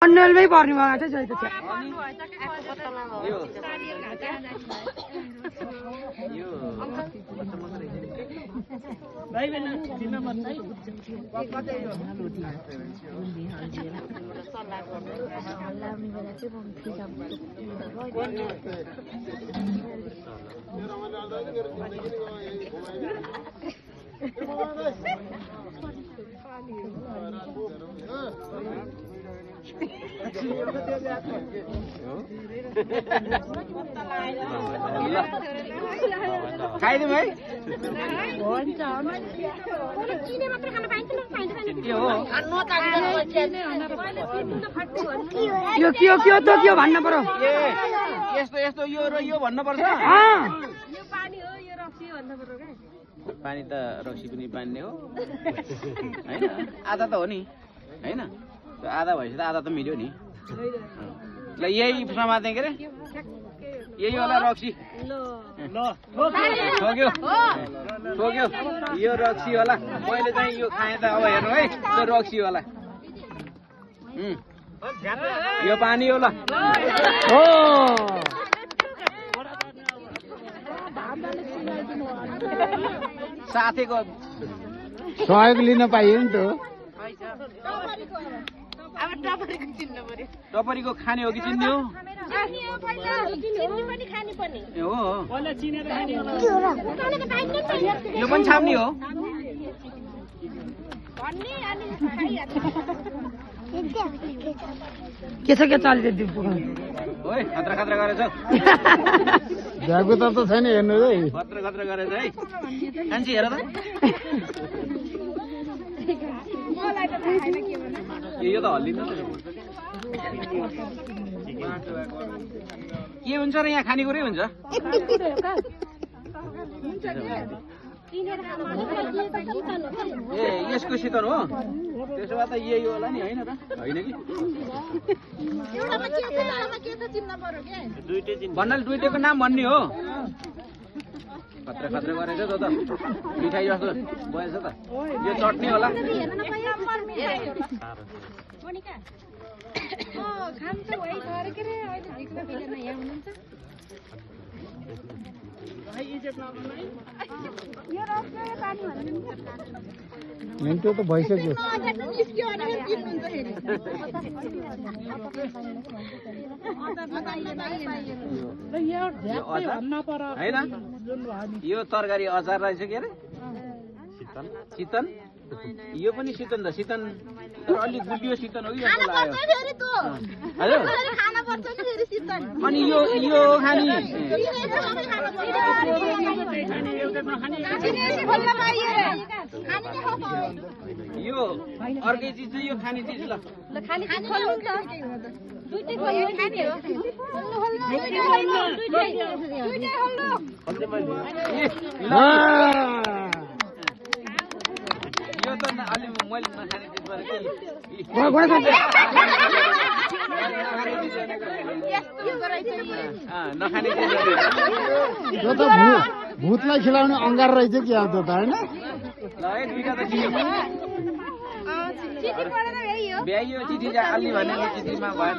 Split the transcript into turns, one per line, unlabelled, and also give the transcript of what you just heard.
अन्यलमै पर्ने भएको छ जहिले चाहिँ
खाइदिउँ है
यो के हो त के हो भन्नु पर्यो
यस्तो यस्तो यो र यो भन्नुपर्छ पानी त रक्सी पनि पानी नै हो हैन आधा त हो नि हैन आधा भएपछि त आधा त मिल्यो नि ल यही समाते के रे यही होला रक्सी ठोक्यो ठोक्यो यो रक्सी होला मैले चाहिँ यो खाएँ त अब हेर्नु है यो रक्सी होला यो पानी होला
हो
साथीको
सहयोग लिन पाइयो नि त
टपरीको खाने हो कि चिन्ने हो यो पनि छाप्ने हो
के छ के चल्दै दिपु
ओइ खतरा खतरा गरेछ
भ्यागु त छैन हेर्नु है
खतरा खतरा गरेछ है कान्छी हेर त यो त हल्लिन्छ के हुन्छ र यहाँ खानेकुरै हुन्छ ए यसको शीतल हो त्यसो भए त यही होला नि होइन र होइन कि भन्नाले दुईटैको नाम भन्ने हो खतरा खतरा गरेछ त मिठाई जस्तो भएछ त यो चट्नी होला
मिन्टो त भइसक्यो
होइन यो तरकारी अचार रहेछ के अरे चितन यो पनि चितन त चितन तर अलि गुलियो चितन हो कि जस्तो लाग्यो अनि यो खाने यो अर्कै चिज चाहिँ यो खाने चिज ल यो त अलि मैले नखाने चिज नखाने चिज
यो त भूतलाई खिलाउने अङ्गार रहेछ कि अब त होइन
ल है दुईटा त दियो भ्याइयो चिठी अलि भने चिठीमा भएन